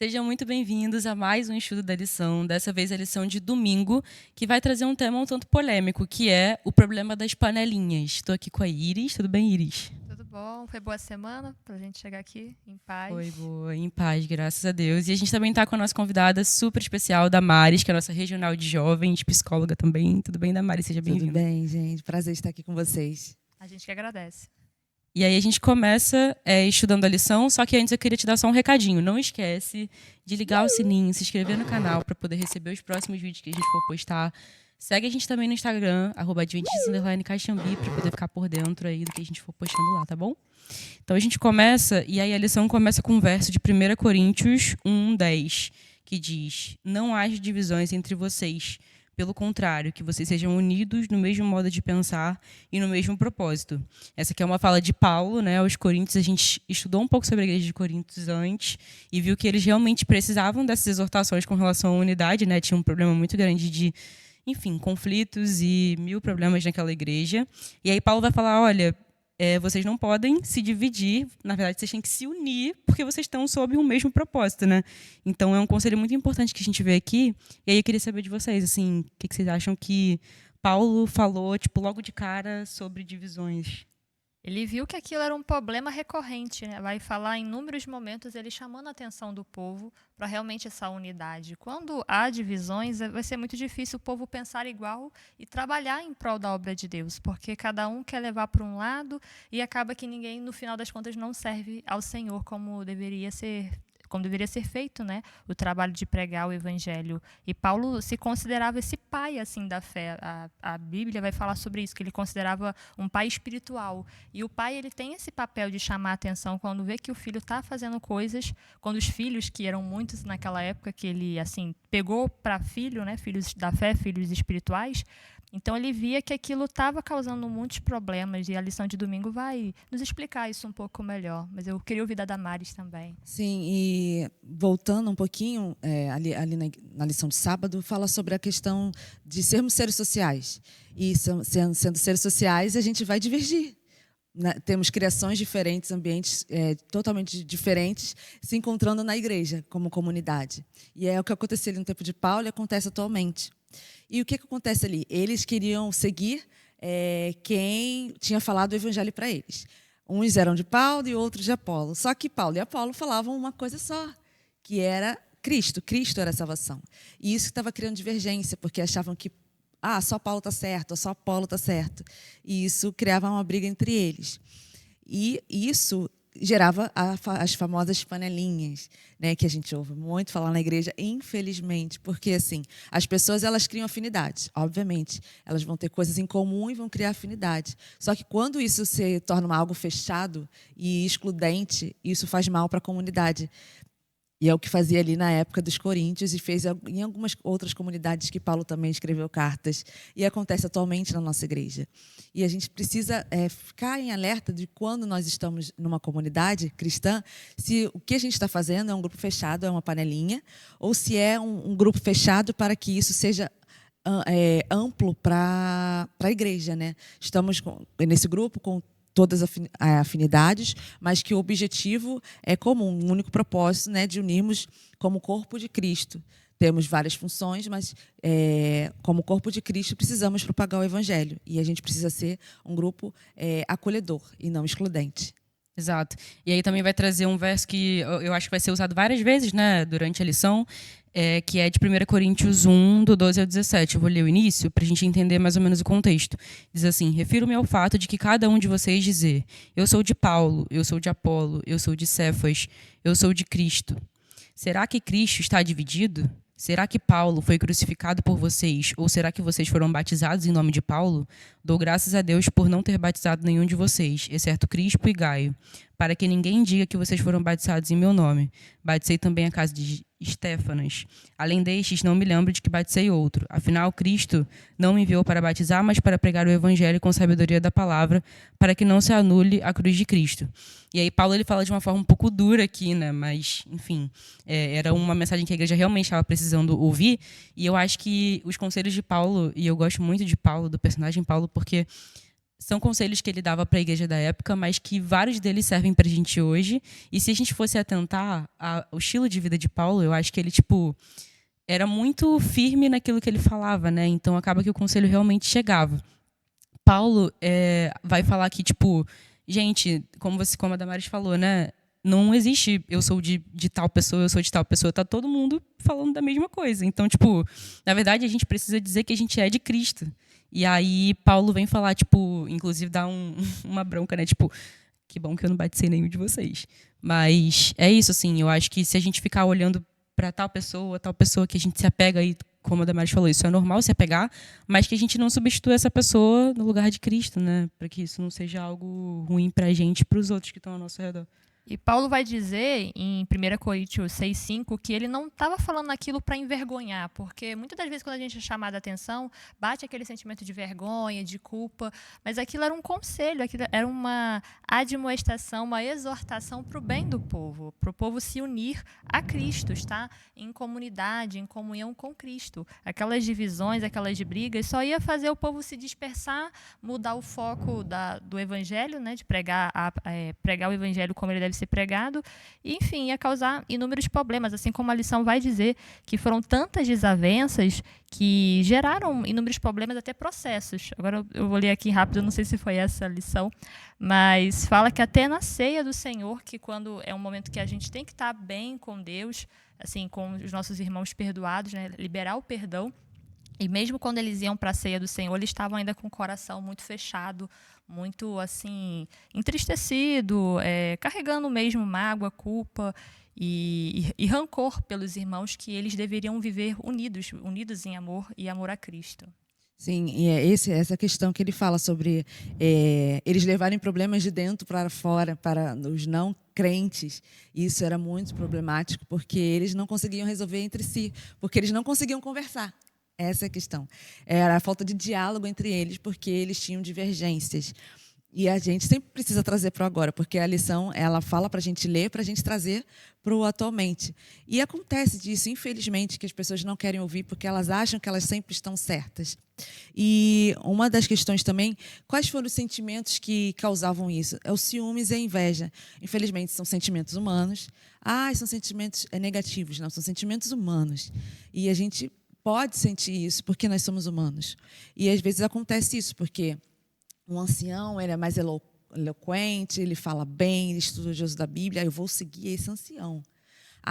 Sejam muito bem-vindos a mais um estudo da lição, dessa vez a lição de domingo, que vai trazer um tema um tanto polêmico, que é o problema das panelinhas. Estou aqui com a Iris. Tudo bem, Iris? Tudo bom? Foi boa semana pra gente chegar aqui em paz. Foi boa, em paz, graças a Deus. E a gente também está com a nossa convidada super especial, Damares, que é a nossa regional de jovens, psicóloga também. Tudo bem, Damares? Seja Tudo bem-vinda. bem, gente? Prazer estar aqui com vocês. A gente que agradece. E aí a gente começa estudando a lição, só que antes eu queria te dar só um recadinho. Não esquece de ligar o sininho, se inscrever no canal para poder receber os próximos vídeos que a gente for postar. Segue a gente também no Instagram, @adventistas_caixambi, para poder ficar por dentro aí do que a gente for postando lá, tá bom? Então a gente começa, e aí a lição começa com um verso de 1 Coríntios 1:10, que diz: Não haja divisões entre vocês. Pelo contrário, que vocês sejam unidos no mesmo modo de pensar e no mesmo propósito. Essa aqui é uma fala de Paulo, né, aos Coríntios. A gente estudou um pouco sobre a igreja de Coríntios antes e viu que eles realmente precisavam dessas exortações com relação à unidade, né? Tinha um problema muito grande de, enfim, conflitos e mil problemas naquela igreja. E aí Paulo vai falar, olha, vocês não podem se dividir, na verdade, vocês têm que se unir, porque vocês estão sob um mesmo propósito, né? Então, é um conselho muito importante que a gente vê aqui. E aí, eu queria saber de vocês, assim, o que vocês acham que Paulo falou, tipo, logo de cara, sobre divisões? Ele viu que aquilo era um problema recorrente, né? Vai falar em inúmeros momentos ele chamando a atenção do povo para realmente essa unidade. Quando há divisões, vai ser muito difícil o povo pensar igual e trabalhar em prol da obra de Deus, porque cada um quer levar para um lado e acaba que ninguém, no final das contas, não serve ao Senhor como deveria ser feito, né? O trabalho de pregar o evangelho. E Paulo se considerava esse pai assim da fé. A Bíblia vai falar sobre isso, que ele considerava um pai espiritual. E o pai, ele tem esse papel de chamar a atenção quando vê que o filho está fazendo coisas, quando os filhos, que eram muitos naquela época, que ele assim pegou para filho, né? Filhos da fé, filhos espirituais. Então ele via que aquilo estava causando muitos problemas e a lição de domingo vai nos explicar isso um pouco melhor. Mas eu queria ouvir da Damares também. Sim, e voltando um pouquinho, ali na lição de sábado, fala sobre a questão de sermos seres sociais. E sendo seres sociais, a gente vai divergir. Né? Temos criações diferentes, ambientes totalmente diferentes, se encontrando na igreja, como comunidade. E é o que aconteceu ali no tempo de Paulo e acontece atualmente. E o que acontece ali? Eles queriam seguir quem tinha falado o evangelho para eles. Uns eram de Paulo e outros de Apolo. Só que Paulo e Apolo falavam uma coisa só, que era Cristo. Cristo era a salvação. E isso estava criando divergência, porque achavam que só Paulo está certo, ou só Apolo está certo. E isso criava uma briga entre eles. E isso gerava as famosas panelinhas, né, que a gente ouve muito falar na igreja, infelizmente, porque assim, as pessoas elas criam afinidades, obviamente, elas vão ter coisas em comum e vão criar afinidade. Só que quando isso se torna algo fechado e excludente, isso faz mal para a comunidade. E é o que fazia ali na época dos Coríntios e fez em algumas outras comunidades que Paulo também escreveu cartas. E acontece atualmente na nossa igreja. E a gente precisa ficar em alerta de quando nós estamos numa comunidade cristã, se o que a gente está fazendo é um grupo fechado, é uma panelinha, ou se é um grupo fechado para que isso seja amplo para a igreja. Né? Estamos nesse grupo com todas as afinidades, mas que o objetivo é comum, um único propósito, né, de unirmos como corpo de Cristo. Temos várias funções, mas como corpo de Cristo precisamos propagar o evangelho e a gente precisa ser um grupo acolhedor e não excludente. Exato. E aí também vai trazer um verso que eu acho que vai ser usado várias vezes, né, durante a lição, que é de 1 Coríntios 1, do 12 ao 17. Eu vou ler o início para a gente entender mais ou menos o contexto. Diz assim: refiro-me ao fato de que cada um de vocês dizer: eu sou de Paulo, eu sou de Apolo, eu sou de Cefas, eu sou de Cristo. Será que Cristo está dividido? Será que Paulo foi crucificado por vocês? Ou será que vocês foram batizados em nome de Paulo? Dou graças a Deus por não ter batizado nenhum de vocês, exceto Crispo e Gaio, para que ninguém diga que vocês foram batizados em meu nome. Batizei também a casa de Estéfanas. Além destes, não me lembro de que batizei outro. Afinal, Cristo não me enviou para batizar, mas para pregar o evangelho com sabedoria da palavra, para que não se anule a cruz de Cristo. E aí Paulo ele fala de uma forma um pouco dura aqui, né? Mas, enfim, era uma mensagem que a igreja realmente estava precisando ouvir. E eu acho que os conselhos de Paulo, e eu gosto muito de Paulo, do personagem Paulo, porque são conselhos que ele dava para a igreja da época, mas que vários deles servem para a gente hoje. E se a gente fosse atentar ao estilo de vida de Paulo, eu acho que ele, tipo, era muito firme naquilo que ele falava, né? Então acaba que o conselho realmente chegava. Paulo vai falar que, tipo, gente, como a Damares falou, né? Não existe eu sou de tal pessoa, eu sou de tal pessoa. Tá todo mundo falando da mesma coisa. Então, tipo, na verdade, a gente precisa dizer que a gente é de Cristo. E aí, Paulo vem falar, tipo, inclusive dá uma bronca, né? Tipo, que bom que eu não batizei nenhum de vocês. Mas é isso, assim, eu acho que se a gente ficar olhando para tal pessoa que a gente se apega aí, como a Damares falou, isso é normal se apegar, mas que a gente não substitua essa pessoa no lugar de Cristo, né? Para que isso não seja algo ruim para a gente e para os outros que estão ao nosso redor. E Paulo vai dizer em 1 Coríntios 6,5 que ele não estava falando aquilo para envergonhar, porque muitas das vezes quando a gente é chamado a atenção, bate aquele sentimento de vergonha, de culpa, mas aquilo era um conselho, aquilo era uma admoestação, uma exortação para o bem do povo, para o povo se unir a Cristo, estar em comunidade, em comunhão com Cristo. Aquelas divisões, aquelas brigas, só ia fazer o povo se dispersar, mudar o foco do evangelho, né, de pregar o evangelho como ele deve ser pregado, e, enfim, ia causar inúmeros problemas, assim como a lição vai dizer que foram tantas desavenças que geraram inúmeros problemas, até processos. Agora eu vou ler aqui rápido, não sei se foi essa a lição, mas fala que até na ceia do Senhor, que quando é um momento que a gente tem que estar bem com Deus, assim, com os nossos irmãos perdoados, né, liberar o perdão. E mesmo quando eles iam para a ceia do Senhor, eles estavam ainda com o coração muito fechado, muito assim entristecido, carregando mesmo mágoa, culpa e rancor pelos irmãos, que eles deveriam viver unidos em amor e amor a Cristo. Sim, e essa questão que ele fala sobre eles levarem problemas de dentro para fora, para os não crentes. Isso era muito problemático, porque eles não conseguiam resolver entre si, porque eles não conseguiam conversar. Essa é a questão. Era a falta de diálogo entre eles, porque eles tinham divergências. E a gente sempre precisa trazer para o agora, porque a lição ela fala para a gente ler, para a gente trazer para o atualmente. E acontece disso, infelizmente, que as pessoas não querem ouvir, porque elas acham que elas sempre estão certas. E uma das questões também, quais foram os sentimentos que causavam isso? É o ciúmes e a inveja. Infelizmente, são sentimentos humanos. São sentimentos negativos. Não, são sentimentos humanos. E a gente pode sentir isso, porque nós somos humanos. E às vezes acontece isso, porque um ancião ele é mais eloquente, ele fala bem, ele é estudioso da Bíblia, eu vou seguir esse ancião.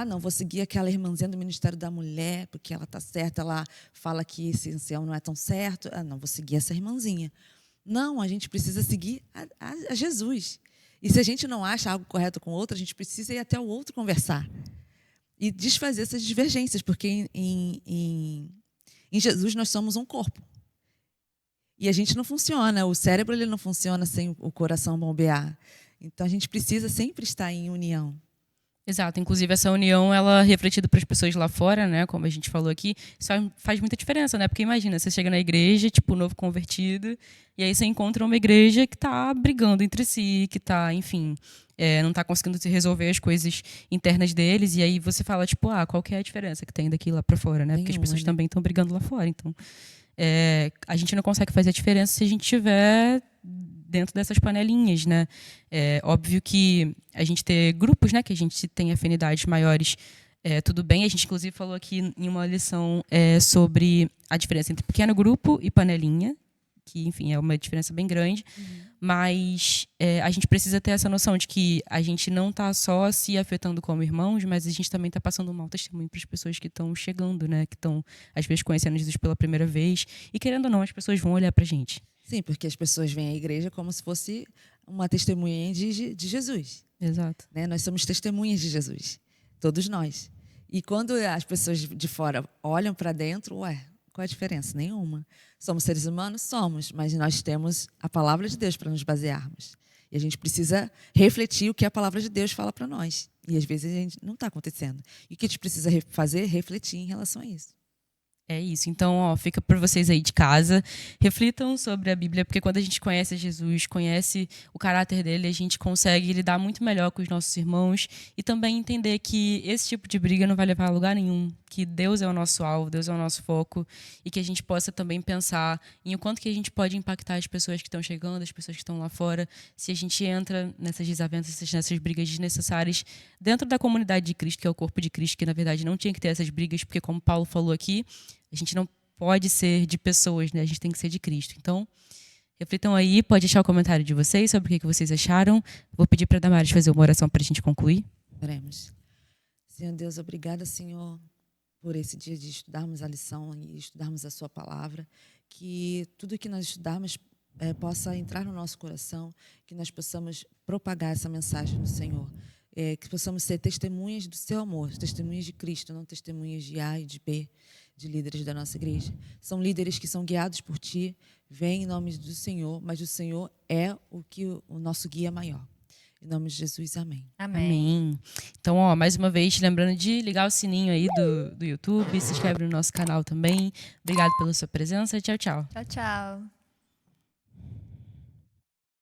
Não, vou seguir aquela irmãzinha do Ministério da Mulher, porque ela está certa, ela fala que esse ancião não é tão certo. Não, vou seguir essa irmãzinha. Não, a gente precisa seguir a Jesus. E se a gente não acha algo correto com o outro, a gente precisa ir até o outro conversar. E desfazer essas divergências, porque em Jesus nós somos um corpo. E a gente não funciona, o cérebro ele não funciona sem o coração bombear. Então a gente precisa sempre estar em união. Exato, inclusive essa união, ela refletida para as pessoas lá fora, né, como a gente falou aqui, isso faz muita diferença, né, porque imagina, você chega na igreja, tipo, novo convertido, e aí você encontra uma igreja que está brigando entre si, que está, enfim, não está conseguindo resolver as coisas internas deles, e aí você fala, tipo, qual que é a diferença que tem daqui lá para fora, né, porque as pessoas também estão brigando lá fora, então a gente não consegue fazer a diferença se a gente estiver dentro dessas panelinhas, né? É óbvio que a gente ter grupos, né, que a gente tem afinidades maiores, tudo bem. A gente, inclusive, falou aqui em uma lição sobre a diferença entre pequeno grupo e panelinha, que, enfim, é uma diferença bem grande. Mas a gente precisa ter essa noção de que a gente não está só se afetando como irmãos, mas a gente também está passando um mau testemunho para as pessoas que estão chegando, né? Que estão, às vezes, conhecendo Jesus pela primeira vez. E, querendo ou não, as pessoas vão olhar para a gente. Sim, porque as pessoas vêm à igreja como se fosse uma testemunha de Jesus. Exato. Né? Nós somos testemunhas de Jesus, todos nós. E quando as pessoas de fora olham para dentro, qual é a diferença? Nenhuma. Somos seres humanos? Somos, mas nós temos a palavra de Deus para nos basearmos. E a gente precisa refletir o que a palavra de Deus fala para nós. E às vezes a gente não está acontecendo. E o que a gente precisa fazer? Refletir em relação a isso. É isso. Então, ó, fica para vocês aí de casa. Reflitam sobre a Bíblia, porque quando a gente conhece Jesus, conhece o caráter dele, a gente consegue lidar muito melhor com os nossos irmãos e também entender que esse tipo de briga não vai levar a lugar nenhum, que Deus é o nosso alvo, Deus é o nosso foco e que a gente possa também pensar em o quanto que a gente pode impactar as pessoas que estão chegando, as pessoas que estão lá fora, se a gente entra nessas desavenças, nessas brigas desnecessárias dentro da comunidade de Cristo, que é o corpo de Cristo, que na verdade não tinha que ter essas brigas, porque como Paulo falou aqui, a gente não pode ser de pessoas, né? A gente tem que ser de Cristo. Então, reflitam aí, pode deixar o comentário de vocês sobre o que vocês acharam. Vou pedir para a Damares fazer uma oração para a gente concluir. Oremos. Senhor Deus, obrigada, Senhor, por esse dia de estudarmos a lição e estudarmos a sua palavra. Que tudo que nós estudarmos possa entrar no nosso coração, que nós possamos propagar essa mensagem do Senhor. Que possamos ser testemunhas do seu amor, testemunhas de Cristo, não testemunhas de A e de B, de líderes da nossa igreja. São líderes que são guiados por Ti, vêm em nome do Senhor, mas o Senhor é o nosso guia maior. Em nome de Jesus, amém. Amém. Então, ó, mais uma vez, lembrando de ligar o sininho aí do YouTube, se inscreve no nosso canal também. Obrigado pela sua presença. Tchau, tchau. Tchau, tchau.